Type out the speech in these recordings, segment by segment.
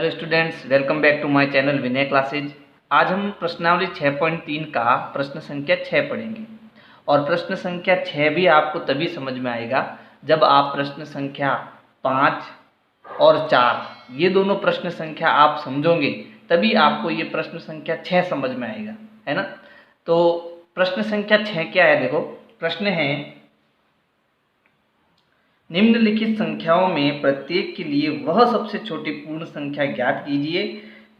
Hello students, welcome back to my channel Vinay classes. आज हम प्रश्नावली 6.3 का प्रश्न संख्या 6 पढ़ेंगे और प्रश्न संख्या 6 भी आपको तभी समझ में आएगा जब आप प्रश्न संख्या 5 और 4 ये दोनों प्रश्न संख्या आप समझोगे, तभी आपको ये प्रश्न संख्या 6 समझ में आएगा, है ना। तो प्रश्न संख्या 6 क्या है, देखो प्रश्न है, निम्नलिखित संख्याओं में प्रत्येक के लिए वह सबसे छोटी पूर्ण संख्या ज्ञात कीजिए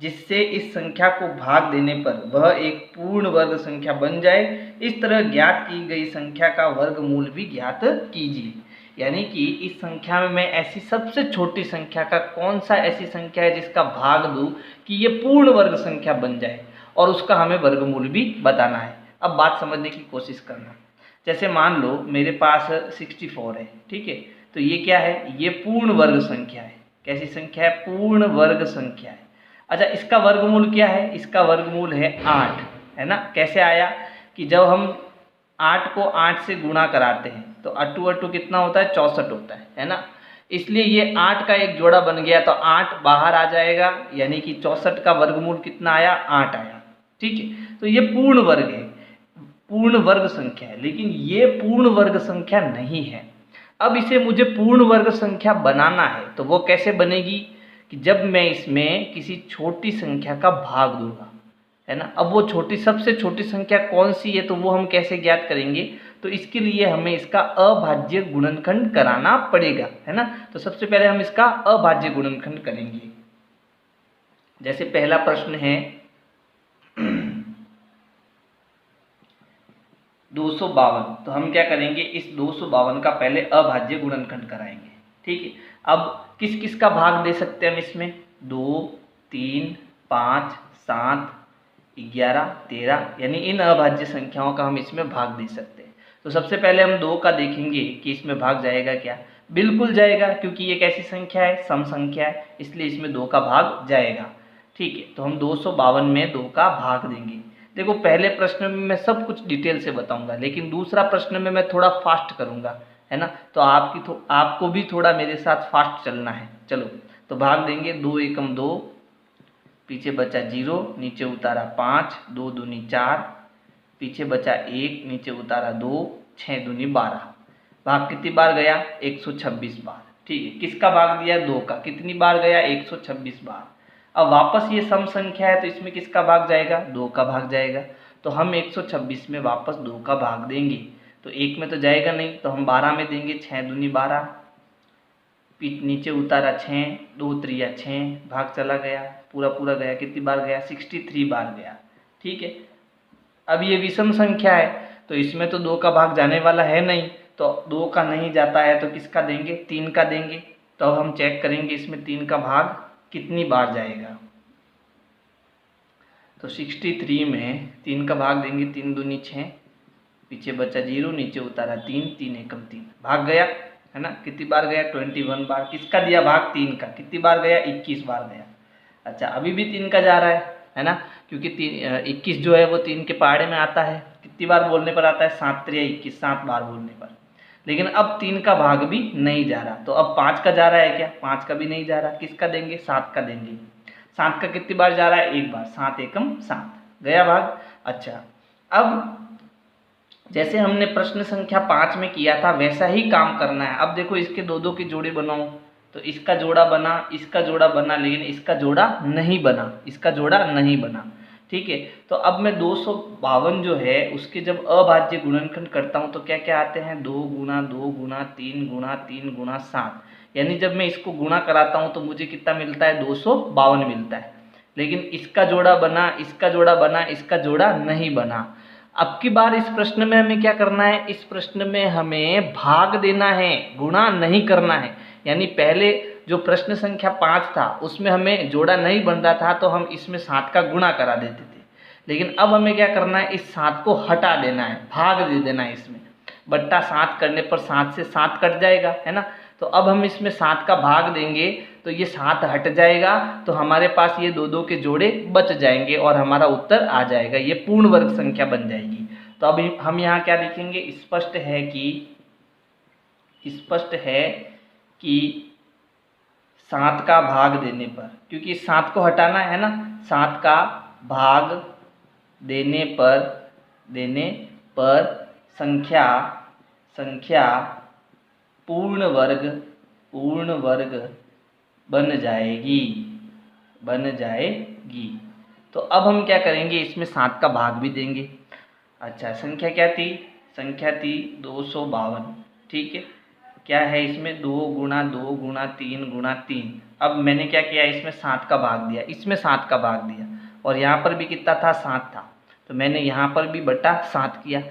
जिससे इस संख्या को भाग देने पर वह एक पूर्ण वर्ग संख्या बन जाए। इस तरह ज्ञात की गई संख्या का वर्गमूल भी ज्ञात कीजिए। यानी कि इस संख्या में मैं ऐसी सबसे छोटी संख्या का कौन सा ऐसी संख्या है जिसका भाग दूं कि ये पूर्ण वर्ग संख्या बन जाए और उसका हमें वर्गमूल भी बताना है। अब बात समझने की कोशिश करना। जैसे मान लो मेरे पास 64 है, ठीक है, तो ये क्या है, ये पूर्ण वर्ग संख्या है। कैसी संख्या है? पूर्ण वर्ग संख्या है। अच्छा, इसका वर्गमूल क्या है? इसका वर्गमूल है 8, है ना। कैसे आया कि जब हम 8 को 8 से गुणा कराते हैं तो अट्टू अट्टू कितना होता है? 64 होता है ना। इसलिए ये 8 का एक जोड़ा बन गया तो 8 बाहर आ जाएगा, यानी कि 64 का वर्गमूल कितना आया? 8 आया, ठीक है। तो ये पूर्ण वर्ग है, पूर्ण वर्ग संख्या है, लेकिन ये पूर्ण वर्ग संख्या नहीं है। अब इसे मुझे पूर्ण वर्ग संख्या बनाना है तो वो कैसे बनेगी कि जब मैं इसमें किसी छोटी संख्या का भाग दूंगा, है ना। अब वो छोटी, सबसे छोटी संख्या कौन सी है तो वो हम कैसे ज्ञात करेंगे? तो इसके लिए हमें इसका अभाज्य गुणनखंड कराना पड़ेगा, है ना। तो सबसे पहले हम इसका अभाज्य गुणनखंड करेंगे। जैसे पहला प्रश्न है 252, तो हम क्या करेंगे, इस 252 का पहले अभाज्य गुणनखंड कराएंगे, ठीक है। अब किस किस का भाग दे सकते हैं हम इसमें? 2, 3, 5, 7, 11, 13, यानी इन अभाज्य संख्याओं का हम इसमें भाग दे सकते हैं। तो सबसे पहले हम 2 का देखेंगे कि इसमें भाग जाएगा क्या। बिल्कुल जाएगा, क्योंकि ये कैसी संख्या है? सम संख्या है, इसलिए इसमें 2 का भाग जाएगा, ठीक है। तो हम 252 में 2 का भाग देंगे। देखो पहले प्रश्न में मैं सब कुछ डिटेल से बताऊंगा, लेकिन दूसरा प्रश्न में मैं थोड़ा फास्ट करूंगा, है ना। तो आपको भी थोड़ा मेरे साथ फास्ट चलना है। चलो तो भाग देंगे। 2 एकम 2, पीछे बचा 0, नीचे उतारा 5, 2 दूनी 4, पीछे बचा 1, नीचे उतारा 2, 6 दूनी 12। भाग कितनी बार गया? 126 बार, ठीक है। किसका भाग दिया? 2 का। कितनी बार गया? 126 बार। अब वापस ये सम संख्या है तो इसमें किसका भाग जाएगा? 2 का भाग जाएगा। तो हम 126 में वापस 2 का भाग देंगे, तो 1 में तो जाएगा नहीं, तो हम 12 में देंगे। 6 दूनी 12, नीचे उतारा 6, 2 त्रिया 6, भाग चला गया, पूरा पूरा गया। कितनी बार गया? 63 बार गया, ठीक है। अब ये विषम संख्या है तो इसमें तो 2 का भाग जाने वाला है नहीं, तो 2 का नहीं जाता है तो किसका देंगे? 3 का देंगे। तो अब हम चेक करेंगे इसमें 3 का भाग कितनी बार जाएगा। तो 63 में 3 का भाग देंगे। 3 दूनी 6, पीछे बचा 0, नीचे उतारा 3, 3 एकम 3, भाग गया, है ना। कितनी बार गया? 21 बार। किसका दिया भाग? 3 का। कितनी बार गया? 21 बार गया। अच्छा, अभी भी 3 का जा रहा है ना, क्योंकि 21 जो है वो 3 के पहाड़े में आता है। कितनी बार बोलने पर आता है? 7 त्रिया 21, 7 बार बोलने पर। लेकिन अब 3 का भाग भी नहीं जा रहा, तो अब 5 का जा रहा है क्या? 5 का भी नहीं जा रहा। किसका देंगे? 7 का देंगे। 7 का कितनी बार जा रहा है? 1 बार। 7 एकम 7, गया भाग। अच्छा, अब जैसे हमने प्रश्न संख्या 5 में किया था वैसा ही काम करना है। अब देखो इसके 2-2 के जोड़े बनाओ, तो इसका जोड़ा बना, इसका जोड़ा बना, लेकिन इसका जोड़ा नहीं बना, इसका जोड़ा नहीं बना, ठीक है। तो अब मैं 252 जो है उसके जब अभाज्य गुणनखंड करता हूँ तो क्या क्या आते हैं? 2 गुना 2 गुना 3 गुना 3 गुना 7, यानी जब मैं इसको गुणा कराता हूँ तो मुझे कितना मिलता है? 252 मिलता है। लेकिन इसका जोड़ा बना, इसका जोड़ा बना, इसका जोड़ा नहीं बना। अब की बार इस प्रश्न में हमें क्या करना है? इस प्रश्न में हमें भाग देना है, गुणा नहीं करना है। यानी पहले जो प्रश्न संख्या 5 था उसमें हमें जोड़ा नहीं बन रहा था तो हम इसमें 7 का गुणा करा देते थे, लेकिन अब हमें क्या करना है? इस 7 को हटा देना है, भाग दे देना है। इसमें बट्टा 7 करने पर 7 से 7 कट जाएगा, है ना। तो अब हम इसमें 7 का भाग देंगे तो ये 7 हट जाएगा, तो हमारे पास ये 2-2 के जोड़े बच जाएंगे और हमारा उत्तर आ जाएगा, ये पूर्ण वर्ग संख्या बन जाएगी। तो अब हम यहाँ क्या लिखेंगे? स्पष्ट है कि 7 का भाग देने पर, क्योंकि 7 को हटाना है ना, 7 का भाग देने पर संख्या पूर्ण वर्ग बन जाएगी। तो अब हम क्या करेंगे, इसमें 7 का भाग भी देंगे। अच्छा, संख्या क्या थी, संख्या थी 252, ठीक है। क्या है इसमें 2 गुणा 2 गुणा 3 गुणा 3। अब मैंने क्या किया, इसमें 7 का भाग दिया, इसमें 7 का भाग दिया, और यहाँ पर भी कितना था, 7 था, तो मैंने यहाँ पर भी बटा 7 किया।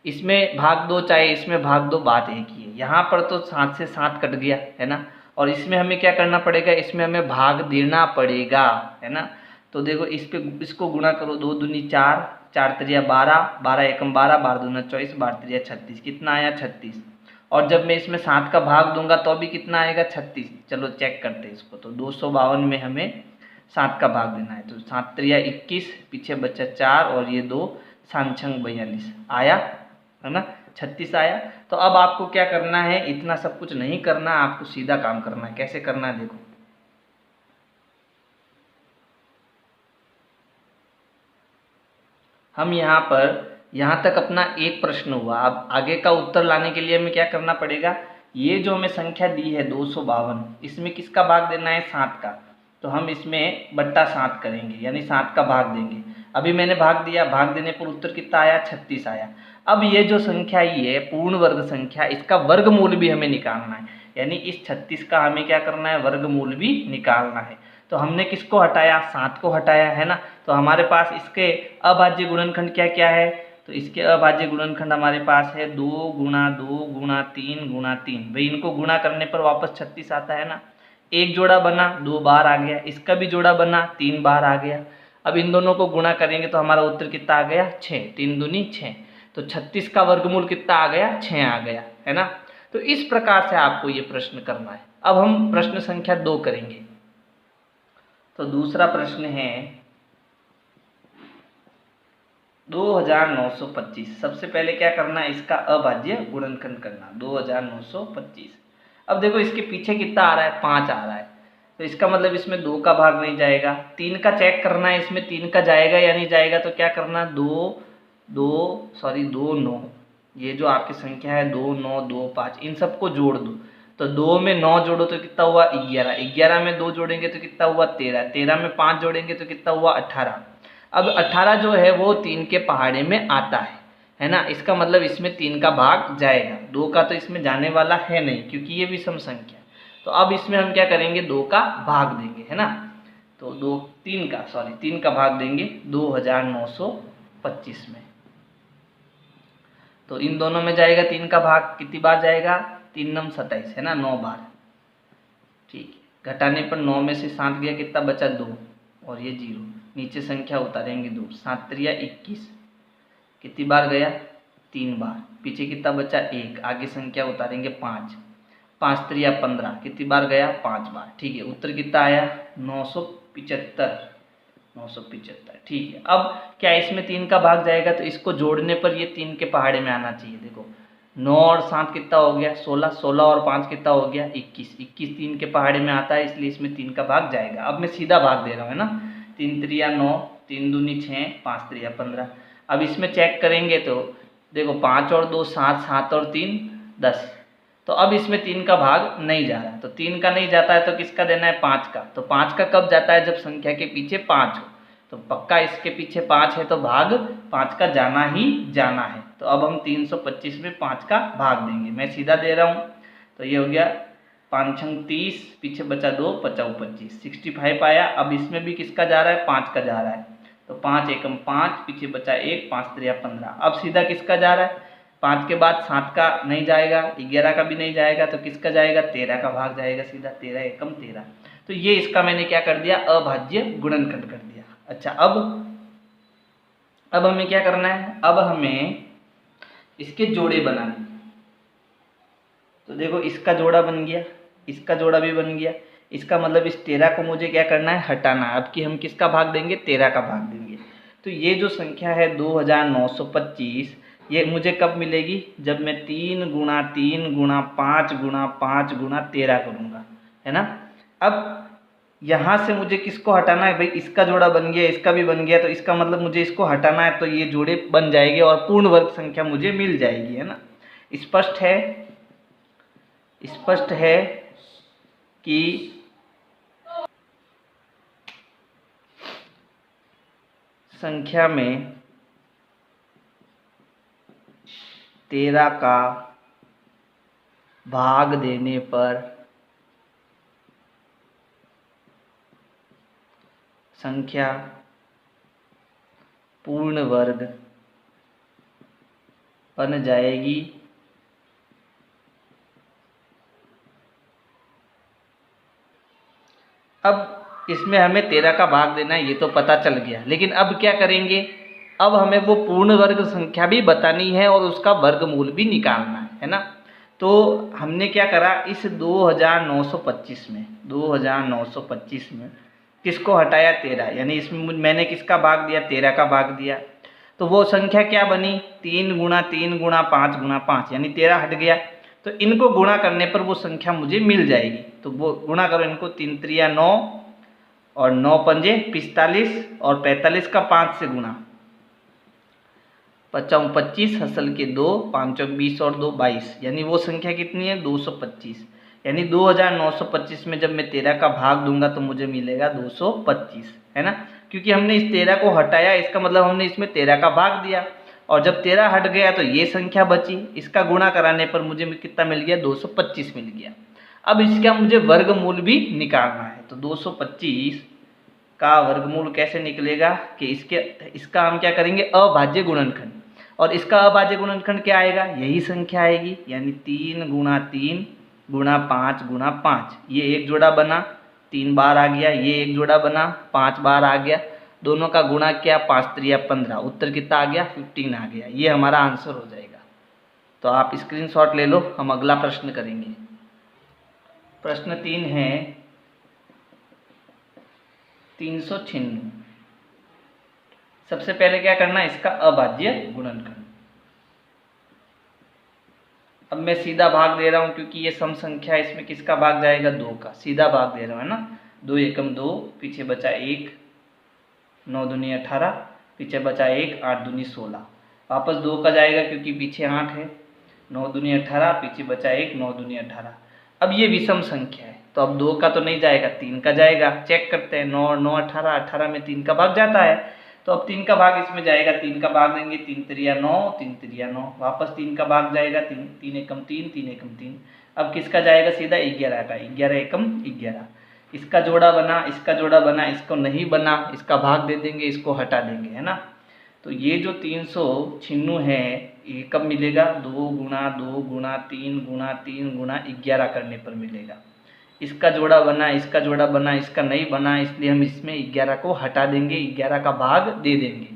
इसमें भाग 2 चाहे इसमें भाग 2, बात एक ही है। यहाँ पर तो 7 से 7 कट गया है ना, और इसमें हमें क्या करना पड़ेगा, इसमें हमें भाग देना पड़ेगा, है ना। तो देखो इसको गुणा करो, 2 दूनी 4, 4 त्रिया 12, 12 एकम 12, 12 दूना 24, 12 त्रिया 36, कितना आया 36। और जब मैं इसमें 7 का भाग दूंगा तो अभी कितना आएगा, 36। चलो चेक करते हैं इसको, तो 252 में हमें 7 का भाग देना है, तो 7 त्रिया 21, पीछे बचा 4 और ये 2, 7 छंग 42 आया, है ना, 36 आया। तो अब आपको क्या करना है, इतना सब कुछ नहीं करना, आपको सीधा काम करना है। कैसे करना है देखो, हम यहाँ तक अपना एक प्रश्न हुआ। अब आगे का उत्तर लाने के लिए हमें क्या करना पड़ेगा, ये जो हमें संख्या दी है 252, इसमें किसका भाग देना है, 7 का, तो हम इसमें बट्टा 7 करेंगे, यानी 7 का भाग देंगे। अभी मैंने भाग दिया, भाग देने पर उत्तर कितना आया, 36 आया। अब ये जो संख्या ये है पूर्ण वर्ग संख्या, इसका वर्गमूल भी हमें निकालना है, यानी इस 36 का हमें क्या करना है, वर्गमूल भी निकालना है। तो हमने किसको हटाया, 7 को हटाया, है ना। तो हमारे पास इसके अभाज्य गुणनखंड क्या क्या है, तो इसके अभाज्य गुणनखंड हमारे पास है 2 गुणा 2 गुणा 3 गुणा 3। भाई इनको गुणा करने पर वापस 36 आता है ना। एक जोड़ा बना, 2 बार आ गया, इसका भी जोड़ा बना, 3 बार आ गया। अब इन दोनों को गुणा करेंगे तो हमारा उत्तर कितना आ गया, 6, 3 दूनी 6। तो 36 का वर्गमूल कितना आ गया, 6 आ गया, है ना। तो इस प्रकार से आपको ये प्रश्न करना है। अब हम प्रश्न संख्या 2 करेंगे। तो दूसरा प्रश्न है 2925। सबसे पहले क्या करना है, इसका अभाज्य गुणनखंड करना, 2925। अब देखो इसके पीछे कितना आ रहा है, 5 आ रहा है, तो इसका मतलब इसमें 2 का भाग नहीं जाएगा। 3 का चेक करना है, इसमें 3 का जाएगा या नहीं जाएगा, तो क्या करना, 2 9, ये जो आपकी संख्या है 2 9 2 5, इन सबको जोड़ दो। तो 2 में 9 जोड़ो तो कितना हुआ, 11, 11 में 2 जोड़ेंगे तो कितना हुआ, 13, 13 में 5 जोड़ेंगे तो कितना हुआ, 18। अब 18 जो है वो 3 के पहाड़े में आता है ना। इसका मतलब इसमें 3 का भाग जाएगा, 2 का तो इसमें जाने वाला है नहीं, क्योंकि ये विषम संख्या। तो अब इसमें हम क्या करेंगे, 2 का भाग देंगे, है ना। तो 3 का भाग देंगे 2925 में। तो इन दोनों में जाएगा 3 का भाग, कितनी बार जाएगा, 3 नम 27, है ना, 9 बार, ठीक है। घटाने पर 9 में से 7 गया, कितना बचा, 2, और ये 0, नीचे संख्या उतारेंगे 2, 7 त्रिया 21, कितनी बार गया, 3 बार, पीछे कितना बचा, 1, आगे संख्या उतारेंगे 5, 5 त्रिया 15, कितनी बार गया, 5 बार, ठीक है। उत्तर कितना आया, 975, ठीक है। अब क्या इसमें 3 का भाग जाएगा, तो इसको जोड़ने पर ये 3 के पहाड़े में आना चाहिए। देखो 9 और 7 कितना हो गया, 16, 16 और 5 कितना हो गया, 21, 21 3 के पहाड़े में आता है, इसलिए इसमें 3 का भाग जाएगा। अब मैं सीधा भाग दे रहा हूँ, है ना, 3 त्रिया 9, 3 दूनी 6, 5 त्रिया 15। अब इसमें चेक करेंगे तो देखो 5 और 2 7, 7 और 3 10। तो अब इसमें 3 का भाग नहीं जा रहा है, तो 3 का नहीं जाता है तो किसका देना है, 5 का। तो 5 का कब जाता है, जब संख्या के पीछे 5 हो। तो पक्का इसके पीछे 5 है तो भाग 5 का जाना ही जाना है। तो अब हम 325 में 5 का भाग देंगे, मैं सीधा दे रहा हूँ। तो ये हो गया 5 छंग 30, पीछे बचा 2, 55 25, 65 आया। अब इसमें भी किसका जा रहा है, 5 का जा रहा है, तो 5 एकम 5, पीछे बचा 1, 5 त्रिया 15। अब सीधा किसका जा रहा है, 5 के बाद 7 का नहीं जाएगा, 11 का भी नहीं जाएगा, तो किसका जाएगा, 13 का भाग जाएगा सीधा, 13 एकम 13। तो ये इसका मैंने क्या कर दिया, अभाज्य गुणनखंड कर दिया। अच्छा, अब हमें क्या करना है, अब हमें इसके जोड़े बनाने। तो देखो इसका जोड़ा बन गया, इसका जोड़ा भी बन गया, इसका मतलब इस 13 को मुझे क्या करना है, हटाना है। अब कि हम किसका भाग देंगे, 13 का भाग देंगे। तो ये जो संख्या है 2925, ये मुझे कब मिलेगी, जब मैं 3 गुणा 3 गुणा 5 गुणा 5 गुणा 13 करूँगा, है ना। अब यहाँ से मुझे किसको हटाना है भाई, इसका जोड़ा बन गया, इसका भी बन गया, तो इसका मतलब मुझे इसको हटाना है, तो ये जोड़े बन जाएंगे और पूर्ण वर्ग संख्या मुझे मिल जाएगी, है ना। स्पष्ट है, स्पष्ट है कि संख्या में 13 का भाग देने पर संख्या पूर्ण वर्ग बन जाएगी। अब इसमें हमें 13 का भाग देना है, ये तो पता चल गया, लेकिन अब क्या करेंगे, अब हमें वो पूर्ण वर्ग संख्या भी बतानी है और उसका वर्गमूल भी निकालना है ना। तो हमने क्या करा, इस 2925 में किसको हटाया, 13, यानी इसमें मैंने किसका भाग दिया, 13 का भाग दिया। तो वो संख्या क्या बनी, 3 गुणा 3 गुणा 5 गुणा 5, यानी 13 हट गया। तो इनको गुणा करने पर वो संख्या मुझे मिल जाएगी। तो वो गुणा करो इनको, 3 त्रिया 9 और 9 पंजे 45 और 45 का 5 से गुणा, 5 25 हसल के 2, 5 20 और 2 22, यानी वो संख्या कितनी है, 225। यानी 2925 में जब मैं 13 का भाग दूंगा तो मुझे मिलेगा 225, है ना। क्योंकि हमने इस 13 को हटाया, इसका मतलब हमने इसमें 13 का भाग दिया, और जब 13 हट गया तो ये संख्या बची, इसका गुणा कराने पर मुझे कितना मिल गया, 225 मिल गया। अब इसका मुझे वर्गमूल भी निकालना है। तो 225 का वर्गमूल कैसे निकलेगा कि इसका हम क्या करेंगे, अभाज्य गुणनखंड, और इसका अभाज्य गुणनखंड क्या आएगा, यही संख्या आएगी, यानी 3 गुणा 3 गुणा 5 गुणा 5। ये एक जोड़ा बना, 3 बार आ गया, ये एक जोड़ा बना, 5 बार आ गया, दोनों का गुणा किया, 5 त्रिया 15, उत्तर कितना आ गया, 15 आ गया। ये हमारा आंसर हो जाएगा। तो आप स्क्रीनशॉट ले लो, हम अगला प्रश्न करेंगे। प्रश्न 3 है 396। सबसे पहले क्या करना है, इसका अभाज्य गुणनखंड। अब मैं सीधा भाग दे रहा हूं क्योंकि ये सम संख्या है, इसमें किसका भाग जाएगा, 2 का, सीधा भाग दे रहा हूं, है ना। 2 एकम 2, पीछे बचा 1, 9 दूनी 18, पीछे बचा 1, 8 दूनी 16, वापस 2 का जाएगा क्योंकि पीछे 8 है, 9 दूनी 18, पीछे बचा 1, 9 दूनी 18। अब ये विषम संख्या है, तो अब 2 का तो नहीं जाएगा, 3 का जाएगा। चेक करते हैं, 9 9 18, 18 में 3 का भाग जाता है, तो अब 3 का भाग इसमें जाएगा, 3 का भाग देंगे, 3 त्रिया 9, 3 त्रिया 9, वापस 3 का भाग जाएगा, 3 3 एकम 3, 3 एकम 3। अब किसका जाएगा, सीधा 11 का, 11 एकम 11। इसका जोड़ा बना, इसका जोड़ा बना, इसको नहीं बना, इसका भाग दे देंगे, इसको हटा देंगे, है ना। तो ये जो 396 है, ये कब मिलेगा, 2 गुणा 2 गुणा 3 गुणा 3 गुणा 11 करने पर मिलेगा। इसका जोड़ा बना, इसका जोड़ा बना, इसका नहीं बना, इसलिए हम इसमें 11 को हटा देंगे, 11 का भाग दे देंगे।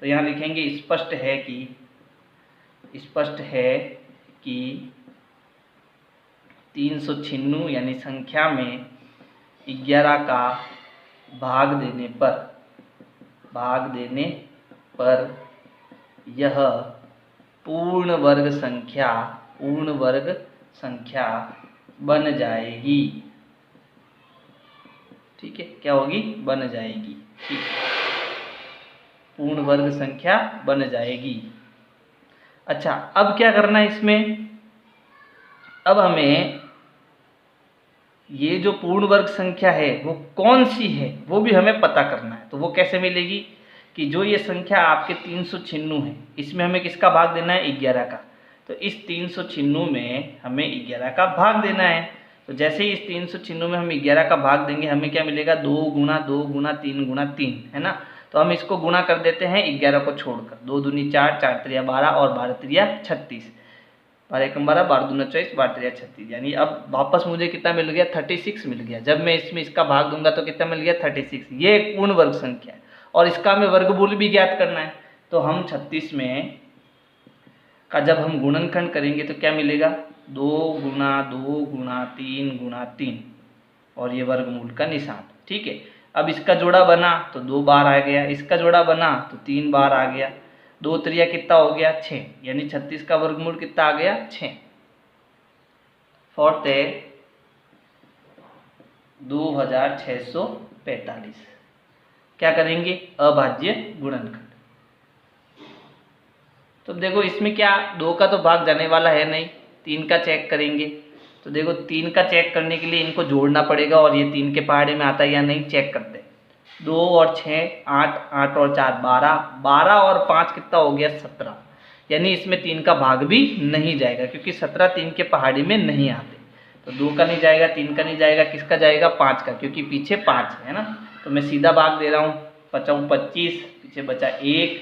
तो यहाँ लिखेंगे स्पष्ट है कि 396 यानी संख्या में 11 का भाग देने पर यह पूर्ण वर्ग संख्या बन जाएगी। ठीक है, क्या होगी, बन जाएगी। ठीक, पूर्ण वर्ग संख्या बन जाएगी। अच्छा, अब क्या करना है इसमें, अब हमें ये जो पूर्ण वर्ग संख्या है वो कौन सी है वो भी हमें पता करना है। तो वो कैसे मिलेगी कि जो ये संख्या आपके 396 है, इसमें हमें किसका भाग देना है, 11 का। तो इस 396 में हमें 11 का भाग देना है। तो जैसे ही इस 396 में हम 11 का भाग देंगे, हमें क्या मिलेगा, 2 गुणा 2 गुणा 3 गुणा 3, है ना। तो हम इसको गुणा कर देते हैं 11 को छोड़कर, 2 दूनी 4, 4 त्रिया 12 और 12 त्रिया 36, 12 एकम 12, 12 दूना 24, 12 त्रिया 36। यानी अब वापस मुझे कितना मिल गया, 36 मिल गया। जब मैं इसमें इसका भाग दूंगा तो कितना मिल गया, 36। ये एक पूर्ण वर्ग संख्या है और इसका हमें वर्गमूल भी ज्ञात करना है। तो हम 36 में का जब हम गुणनखंड करेंगे तो क्या मिलेगा, 2 गुणा 2 गुणा 3 गुणा 3 और ये वर्गमूल का निशान। ठीक है, अब इसका जोड़ा बना तो 2 बार आ गया, इसका जोड़ा बना तो 3 बार आ गया, 2 त्रिया कितना हो गया, 6, यानी 36 का वर्गमूल कितना आ गया, 6। फोर्थ है 2645। क्या करेंगे, अभाज्य गुणनखंड। तो देखो इसमें क्या, 2 का तो भाग जाने वाला है नहीं, 3 का चेक करेंगे। तो देखो 3 का चेक करने के लिए इनको जोड़ना पड़ेगा, और ये 3 के पहाड़े में आता है या नहीं चेक करते हैं। 2 और 6 8, 8 और 4 12, 12 और 5 कितना हो गया 17, यानी इसमें 3 का भाग भी नहीं जाएगा, क्योंकि 17 3 के पहाड़ी में नहीं आते। तो 2 का नहीं जाएगा, 3 का नहीं जाएगा, किसका जाएगा 5 का, क्योंकि पीछे 5 है ना। तो मैं सीधा भाग दे रहा हूँ, 5 25, पीछे बचा 1,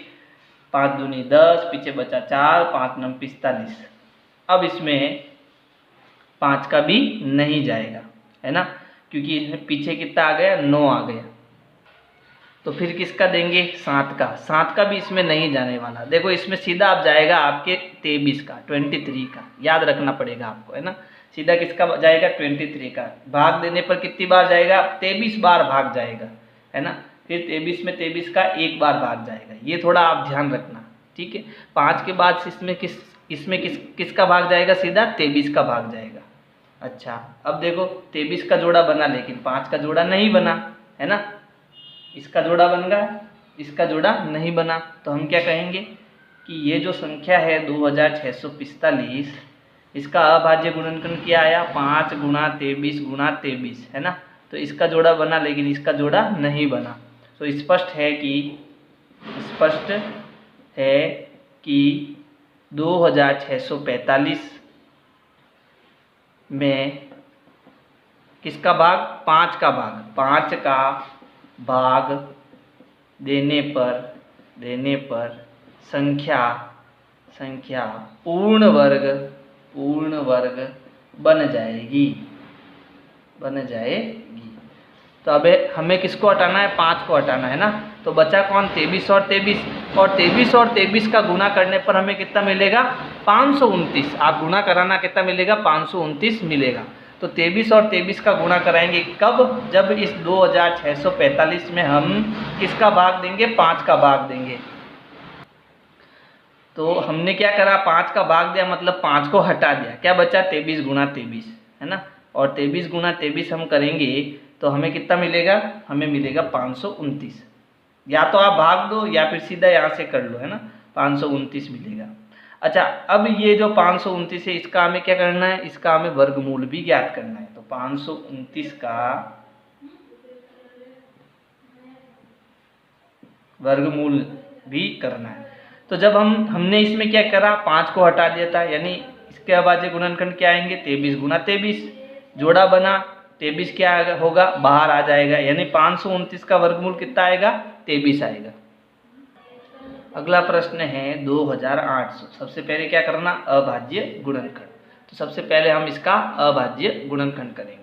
5 दूनी 10, पीछे बचा 4, 5 9 45। अब इसमें 5 का भी नहीं जाएगा, है ना, क्योंकि इसमें पीछे कितना आ गया 9 आ गया। तो फिर किसका देंगे, 7 का। 7 का भी इसमें नहीं जाने वाला। देखो इसमें सीधा आप जाएगा आपके 23 का, 23 का, याद रखना पड़ेगा आपको, है ना। सीधा किसका जाएगा 23 का। भाग देने पर कितनी बार जाएगा, 23 बार भाग जाएगा, है ना। फिर 23 में 23 का एक बार भाग जाएगा, ये थोड़ा आप ध्यान रखना, ठीक है। 5 के बाद इसमें किसका भाग जाएगा, सीधा 23 का भाग जाएगा। अच्छा अब देखो 23 का जोड़ा बना, लेकिन 5 का जोड़ा नहीं बना, है ना। इसका जोड़ा बन गया, इसका जोड़ा नहीं बना। तो हम क्या कहेंगे कि ये जो संख्या है 2645, इसका अभाज्य गुणनखंड क्या आया, 5 गुणा 23 गुणा 23, है ना। तो इसका जोड़ा बना, लेकिन इसका जोड़ा नहीं बना। तो स्पष्ट है कि 2645 में किसका भाग, 5 का भाग, 5 का भाग देने पर संख्या पूर्ण वर्ग बन जाएगी। तो अब हमें किसको हटाना है, 5 को हटाना है ना। तो बचा कौन, 23 और 23 का गुणा करने पर हमें कितना मिलेगा, 529। आप गुणा कराना, कितना मिलेगा, 529 मिलेगा। तो 23 और 23 का गुणा कराएंगे कब, जब इस 2645 में हम किसका भाग देंगे, 5 का भाग देंगे। तो हमने क्या करा, 5 का भाग दिया, मतलब 5 को हटा दिया, क्या बचा 23 गुणा 23, है ना। और 23 गुणा 23 हम करेंगे तो हमें कितना मिलेगा, हमें मिलेगा 529। या तो आप भाग दो या फिर सीधा यहाँ से कर लो, है ना, 529 मिलेगा। अच्छा अब ये जो 529 है, इसका हमें क्या करना है, इसका हमें वर्गमूल भी ज्ञात करना है। तो 529 का वर्गमूल भी करना है। तो जब हमने इसमें क्या करा, 5 को हटा दिया था, यानी इसके अभाज्य गुणनखंड क्या आएंगे, 23 गुणा 23, जोड़ा बना, 23 क्या होगा, बाहर आ जाएगा, यानी 529 का वर्गमूल कितना आएगा, 23 आएगा। अगला प्रश्न है 2800। सबसे पहले क्या करना, अभाज्य गुणनखंड। तो सबसे पहले हम इसका अभाज्य गुणनखंड करेंगे।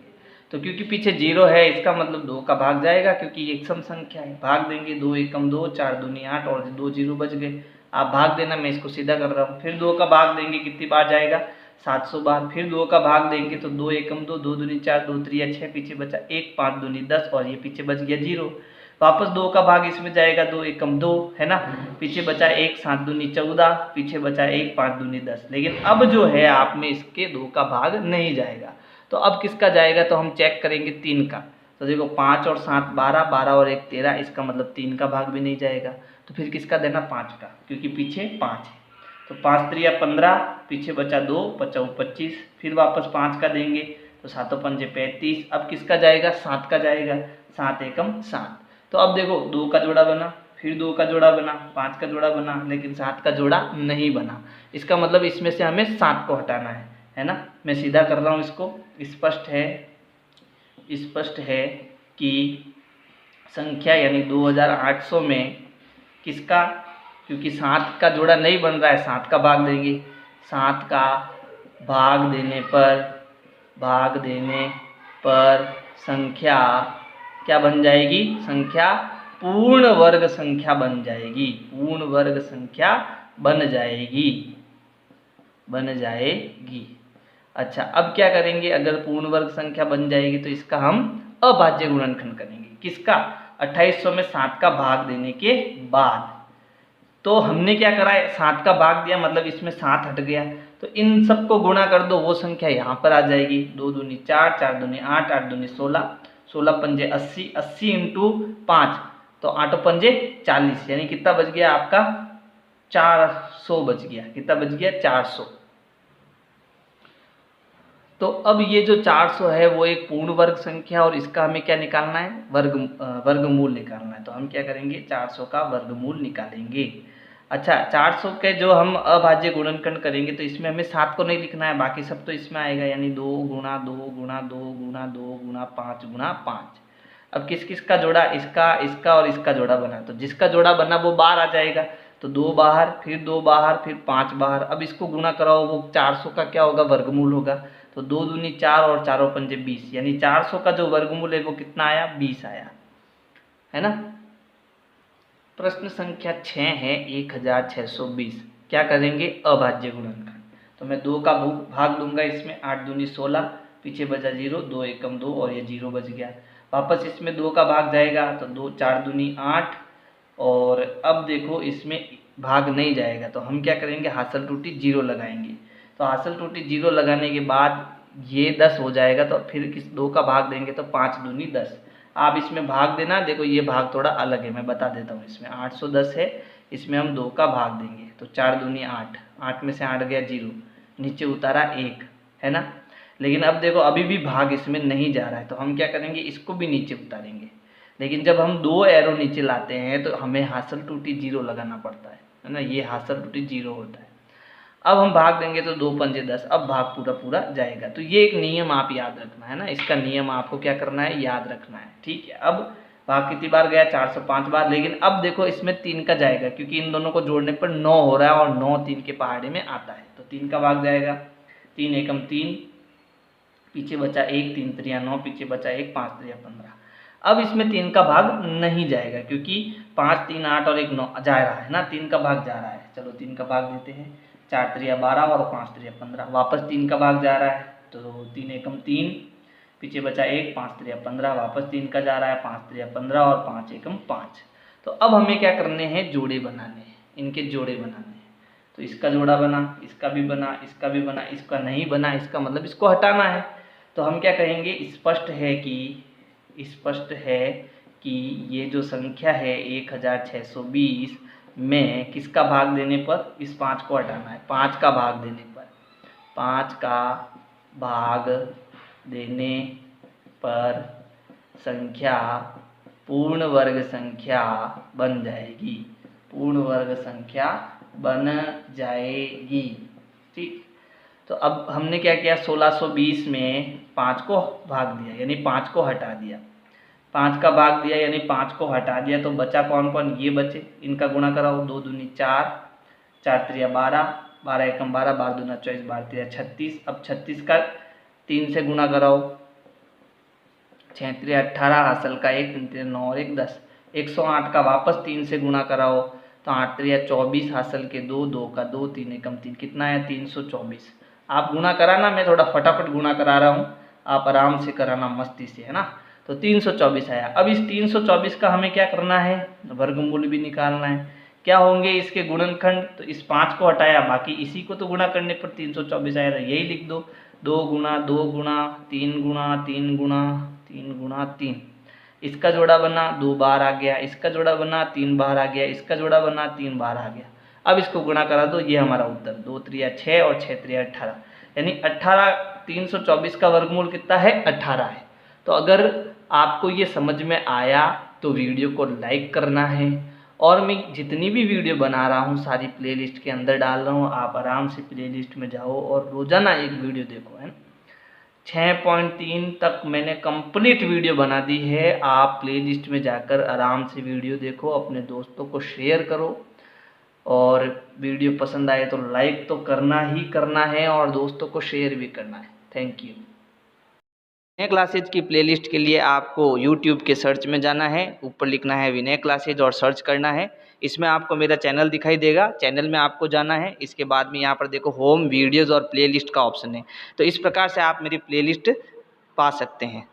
तो क्योंकि पीछे 0 है, इसका मतलब 2 का भाग जाएगा, क्योंकि ये एक सम संख्या है। भाग देंगे, 2 एकम 2, 4 दूनी 8 और 2 0 बच गए। आप भाग देना, मैं इसको सीधा कर रहा हूँ। फिर 2 का भाग देंगे, कितनी बार जाएगा, 700 बार। फिर 2 का भाग देंगे तो 2 एकम 2, 2 दूनी 4, 2 त्रिया 6, पीछे बचा 1, 5 दूनी 10 और ये पीछे बच गया 0। वापस 2 का भाग इसमें जाएगा, 2 एकम 2, है ना। पीछे बचा 1, 7 दूनी 14, पीछे बचा 1, 5 दूनी 10। लेकिन अब जो है आप में इसके 2 का भाग नहीं जाएगा। तो अब किसका जाएगा, तो हम चेक करेंगे 3 का। तो देखो 5 और 7 12, 12 और 1 13, इसका मतलब 3 का भाग भी नहीं जाएगा। तो फिर किसका देना, 5 का, क्योंकि पीछे 5 है। तो 5 त्रिया 15, पीछे बचा 2, 5 25, फिर वापस 5 का देंगे तो 7 पंजे 35। अब किसका जाएगा, 7 का जाएगा, 7 एकम 7। तो अब देखो 2 का जोड़ा बना, फिर 2 का जोड़ा बना, 5 का जोड़ा बना, लेकिन 7 का जोड़ा नहीं बना। इसका मतलब इसमें से हमें 7 को हटाना है ना। मैं सीधा कर रहा हूँ इसको। स्पष्ट है कि संख्या यानी 2800 में किसका, क्योंकि 7 का जोड़ा नहीं बन रहा है, 7 का भाग देंगे। 7 का भाग देने पर संख्या क्या बन जाएगी, संख्या पूर्ण वर्ग संख्या बन जाएगी। पूर्ण वर्ग संख्या बन जाएगी। अच्छा अब क्या करेंगे, अगर पूर्ण वर्ग संख्या बन जाएगी तो इसका हम अभाज्य गुणनखंड करेंगे। किसका, 2800 में 7 का भाग देने के बाद। तो हमने क्या करा है, 7 का भाग दिया, मतलब इसमें 7 हट गया। तो इन सबको गुणा कर दो, वो संख्या यहाँ पर आ जाएगी। 2 दूनी 4, 4 दूनी 8, 8 दूनी 16, 16 पंजे 80, 80 इंटू 5 तो 8 पंजे 40, यानी कितना बच गया आपका 400 बच गया। कितना बच गया 400। तो अब ये जो 400 है वो एक पूर्ण वर्ग संख्या और इसका हमें क्या निकालना है, वर्गमूल निकालना है। तो हम क्या करेंगे 400 का वर्गमूल निकालेंगे। अच्छा 400 के जो हम अभाज्य गुणनखंड करेंगे तो इसमें हमें 7 को नहीं लिखना है, बाकी सब तो इसमें आएगा, यानी 2 गुणा 2 गुणा 2 गुणा 2 गुणा 5 गुणा 5। अब किस किस का जोड़ा, इसका इसका और इसका जोड़ा बना, तो जिसका जोड़ा बना वो बाहर आ जाएगा, तो 2 बाहर, फिर 2 बाहर, फिर 5 बाहर। अब इसको गुणा कराओ, वो 400 का क्या होगा वर्गमूल होगा, तो 2 दूनी 4 और 4 पंजे 20, यानी 400 का जो वर्गमूल है वो कितना आया 20 आया, है ना। प्रश्न संख्या 6 है 1620। क्या करेंगे अभाज्य गुणनखंड। तो मैं 2 का भाग दूंगा इसमें, 8 दूनी 16, पीछे बचा 0, 2 एकम 2 और ये 0 बच गया। वापस इसमें 2 का भाग जाएगा तो 2 4 दूनी 8, और अब देखो इसमें भाग नहीं जाएगा तो हम क्या करेंगे हासिल त्रुटि 0 लगाएंगे। तो हासिल त्रुटि 0 लगाने के बाद ये 10 हो जाएगा, तो फिर किस 2 का भाग देंगे तो 5 दूनी 10। आप इसमें भाग देना, देखो ये भाग थोड़ा अलग है, मैं बता देता हूँ। इसमें 810 है, इसमें हम 2 का भाग देंगे तो 4 दूनी 8, 8 में से 8 गया 0, नीचे उतारा 1, है ना। लेकिन अब देखो अभी भी भाग इसमें नहीं जा रहा है, तो हम क्या करेंगे इसको भी नीचे उतारेंगे। लेकिन जब हम 2 एरो नीचे लाते हैं तो हमें हासिल त्रुटि 0 लगाना पड़ता है ना, ये हासिल त्रुटि 0 होता है। अब हम भाग देंगे तो 2 पंजे 10, अब भाग पूरा पूरा जाएगा। तो ये एक नियम आप याद रखना है ना, इसका नियम आपको क्या करना है याद रखना है, ठीक है। अब भाग कितनी बार गया 405 बार, लेकिन अब देखो इसमें 3 का जाएगा क्योंकि इन दोनों को जोड़ने पर 9 हो रहा है और 9 3 के पहाड़े में आता है, तो 3 का भाग जाएगा। 3 एकम 3, पीछे बचा 1, 3 त्रिया 9, पीछे बचा 1, 5 त्रिया 15। अब इसमें 3 का भाग नहीं जाएगा क्योंकि 5 3 8 और 1 9 जा रहा है ना, 3 का भाग जा रहा है। चलो 3 का भाग देते हैं, 4 त्रिया 12 और 5 त्रिया 15, वापस 3 का भाग जा रहा है तो 3 एकम 3, पीछे बचा 1, 5 त्रिया 15, वापस 3 का जा रहा है, 5 त्रिया 15 और 5 एकम 5। तो अब हमें क्या करने हैं जोड़े बनाने हैं, इनके जोड़े बनाने हैं। तो इसका जोड़ा बना, इसका भी बना, इसका भी बना, इसका नहीं बना, इसका मतलब इसको हटाना है। तो हम क्या कहेंगे स्पष्ट है कि ये जो संख्या है 1620 में किसका भाग देने पर इस 5 को हटाना है, 5 का भाग देने पर, 5 का भाग देने पर संख्या पूर्ण वर्ग संख्या बन जाएगी, पूर्ण वर्ग संख्या बन जाएगी, ठीक। तो अब हमने क्या किया 1620 में 5 को भाग दिया यानी 5 को हटा दिया, 5 का भाग दिया यानी 5 को हटा दिया, तो बचा कौन कौन, ये बचे, इनका गुणा कराओ, 2 दूनी 4, 4 त्रिया 12, 12 एकम 12, 12 दूना 24, 12 त्रिया 36। अब 36 का 3 से गुणा कराओ, 6 त्रिया 18, हासिल का 1, 3 त्रिया 9 और 1 10। 108 का वापस 3 से गुणा कराओ तो 8 त्रिया 24, हासिल के 2, 2 का 2, 3 एकम 3, कितना है 324। आप गुणा कराना, मैं थोड़ा फटाफट गुणा करा रहा हूँ, आप आराम से कराना मस्ती से, है ना। तो 324 आया। अब इस 324 का हमें क्या करना है वर्गमूल भी निकालना है। क्या होंगे इसके गुणनखंड, तो इस 5 को हटाया, बाकी इसी को तो गुणा करने पर 324 आया, यही लिख दो, 2 गुणा 2 गुणा 3 गुणा 3 गुणा 3 गुणा 3। इसका जोड़ा बना 2 बार आ गया, इसका जोड़ा बना 3 बार आ गया, इसका जोड़ा बना 3 बार आ गया। अब इसको गुणा करा दो, ये हमारा उत्तर 2 त्रिया 6 और 6 त्रिया 18, यानी 18 324 का वर्गमूल कितना है 18 है। तो अगर आपको ये समझ में आया तो वीडियो को लाइक करना है, और मैं जितनी भी वीडियो बना रहा हूँ सारी प्लेलिस्ट के अंदर डाल रहा हूँ, आप आराम से प्लेलिस्ट में जाओ और रोज़ाना एक वीडियो देखो, है ना। 6.3 तक मैंने कंप्लीट वीडियो बना दी है, आप प्लेलिस्ट में जाकर आराम से वीडियो देखो, अपने दोस्तों को शेयर करो, और वीडियो पसंद आए तो लाइक तो करना ही करना है और दोस्तों को शेयर भी करना है। Thank you. विनय क्लासेज की प्लेलिस्ट के लिए आपको YouTube के सर्च में जाना है, ऊपर लिखना है विनय क्लासेज और सर्च करना है। इसमें आपको मेरा चैनल दिखाई देगा, चैनल में आपको जाना है। इसके बाद में यहाँ पर देखो होम वीडियोज़ और प्लेलिस्ट का ऑप्शन है, तो इस प्रकार से आप मेरी प्लेलिस्ट पा सकते हैं।